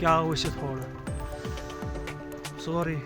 क्या आवश्यक थोड़ा सॉरी